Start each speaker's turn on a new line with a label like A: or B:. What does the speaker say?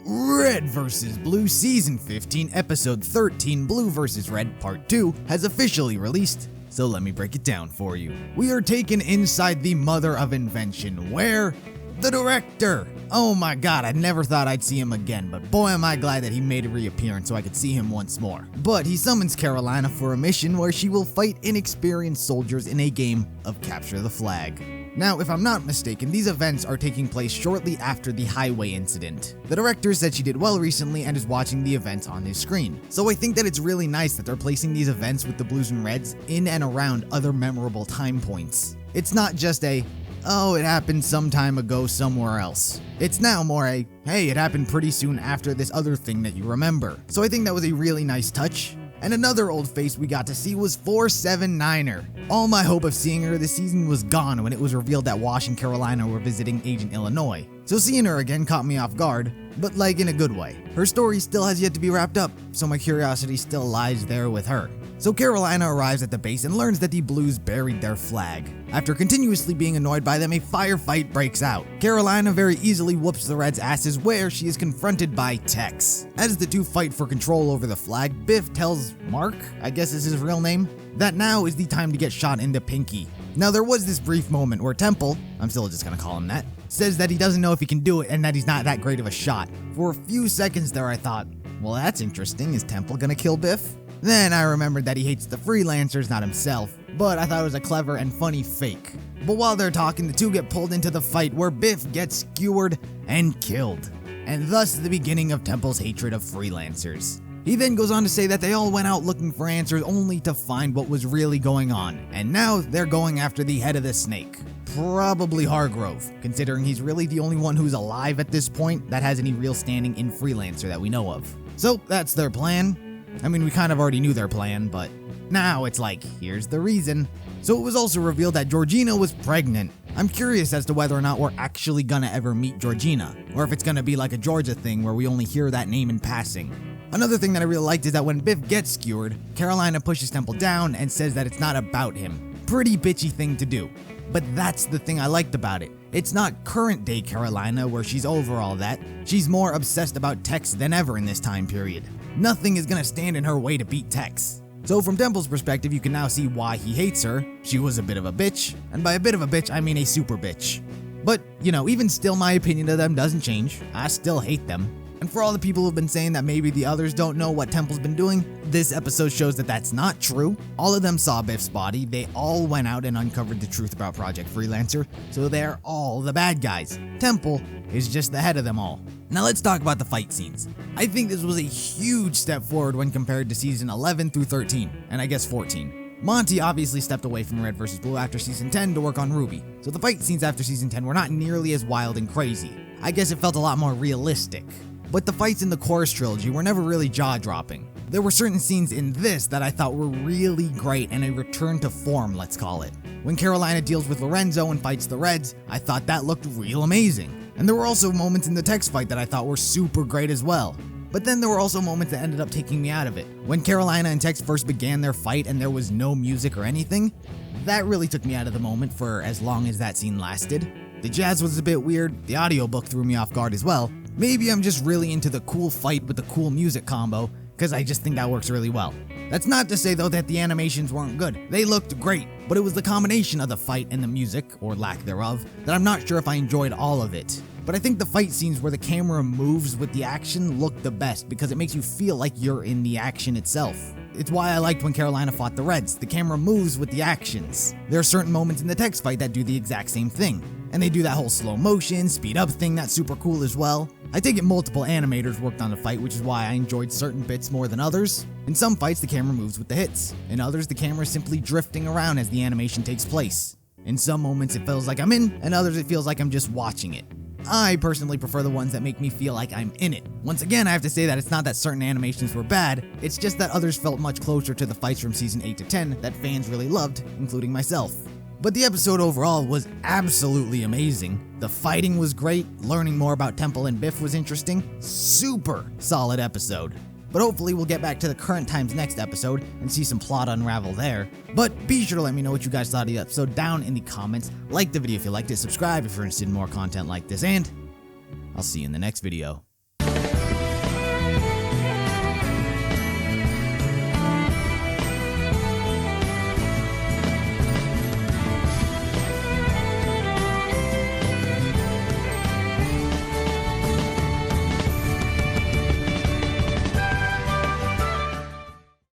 A: Red vs. Blue Season 15, Episode 13, Blue vs. Red Part 2 has officially released, so let me break it down for you. We are taken inside the mother of invention, where the director. Oh my god, I never thought I'd see him again, but boy am I glad that he made a reappearance so I could see him once more. But he summons Carolina for a mission where she will fight inexperienced soldiers in a game of Capture the Flag. Now, if I'm not mistaken, these events are taking place shortly after the highway incident. The director said she did well recently and is watching the events on his screen. So I think that it's really nice that they're placing these events with the Blues and Reds in and around other memorable time points. It's not just a, oh, it happened some time ago somewhere else. It's now more a, hey, it happened pretty soon after this other thing that you remember. So I think that was a really nice touch. And another old face we got to see was 479er. All my hope of seeing her this season was gone when it was revealed that Wash and Carolina were visiting Agent Illinois. So seeing her again caught me off guard, but like in a good way. Her story still has yet to be wrapped up, so my curiosity still lies there with her. So Carolina arrives at the base and learns that the Blues buried their flag. After continuously being annoyed by them, a firefight breaks out. Carolina very easily whoops the Reds' asses where she is confronted by Tex. As the two fight for control over the flag, Biff tells Mark, I guess is his real name, that now is the time to get shot into Pinky. Now there was this brief moment where Temple, I'm still just gonna call him that, says that he doesn't know if he can do it and that he's not that great of a shot. For a few seconds there I thought, well that's interesting, is Temple gonna kill Biff? Then I remembered that he hates the freelancers, not himself, but I thought it was a clever and funny fake. But while they're talking, the two get pulled into the fight where Biff gets skewered and killed, and thus the beginning of Temple's hatred of freelancers. He then goes on to say that they all went out looking for answers only to find what was really going on, and now they're going after the head of the snake. Probably Hargrove, considering he's really the only one who's alive at this point that has any real standing in Freelancer that we know of. So that's their plan. I mean, we kind of already knew their plan, but now it's like, here's the reason. So it was also revealed that Georgina was pregnant. I'm curious as to whether or not we're actually gonna ever meet Georgina, or if it's gonna be like a Georgia thing where we only hear that name in passing. Another thing that I really liked is that when Biff gets skewered, Carolina pushes Temple down and says that it's not about him. Pretty bitchy thing to do. But that's the thing I liked about it. It's not current day Carolina where she's over all that. She's more obsessed about Tex than ever in this time period. Nothing is gonna stand in her way to beat Tex. So from Temple's perspective, you can now see why he hates her. She was a bit of a bitch, and by a bit of a bitch, I mean a super bitch. But, you know, even still my opinion of them doesn't change. I still hate them. And for all the people who've been saying that maybe the others don't know what Temple's been doing, this episode shows that that's not true. All of them saw Biff's body, they all went out and uncovered the truth about Project Freelancer, so they're all the bad guys. Temple is just the head of them all. Now let's talk about the fight scenes. I think this was a huge step forward when compared to season 11 through 13, and I guess 14. Monty obviously stepped away from Red vs. Blue after season 10 to work on Ruby, so the fight scenes after season 10 were not nearly as wild and crazy. I guess it felt a lot more realistic. But the fights in the Chorus trilogy were never really jaw-dropping. There were certain scenes in this that I thought were really great and a return to form, let's call it. When Carolina deals with Lorenzo and fights the Reds, I thought that looked real amazing. And there were also moments in the Tex fight that I thought were super great as well. But then there were also moments that ended up taking me out of it. When Carolina and Tex first began their fight and there was no music or anything, that really took me out of the moment for as long as that scene lasted. The jazz was a bit weird, the audiobook threw me off guard as well. Maybe I'm just really into the cool fight with the cool music combo, because I just think that works really well. That's not to say though that the animations weren't good. They looked great, but it was the combination of the fight and the music, or lack thereof, that I'm not sure if I enjoyed all of it. But I think the fight scenes where the camera moves with the action look the best because it makes you feel like you're in the action itself. It's why I liked when Carolina fought the Reds. The camera moves with the actions. There are certain moments in the Tex fight that do the exact same thing. And they do that whole slow motion, speed up thing that's super cool as well. I take it multiple animators worked on the fight, which is why I enjoyed certain bits more than others. In some fights, the camera moves with the hits. In others, the camera is simply drifting around as the animation takes place. In some moments, it feels like I'm in, and others, it feels like I'm just watching it. I personally prefer the ones that make me feel like I'm in it. Once again, I have to say that it's not that certain animations were bad, it's just that others felt much closer to the fights from season 8 to 10 that fans really loved, including myself. But the episode overall was absolutely amazing. The fighting was great, learning more about Temple and Biff was interesting. Super solid episode. But hopefully we'll get back to the current times next episode and see some plot unravel there. But be sure to let me know what you guys thought of the episode down in the comments. Like the video if you liked it, subscribe if you're interested in more content like this, and I'll see you in the next video.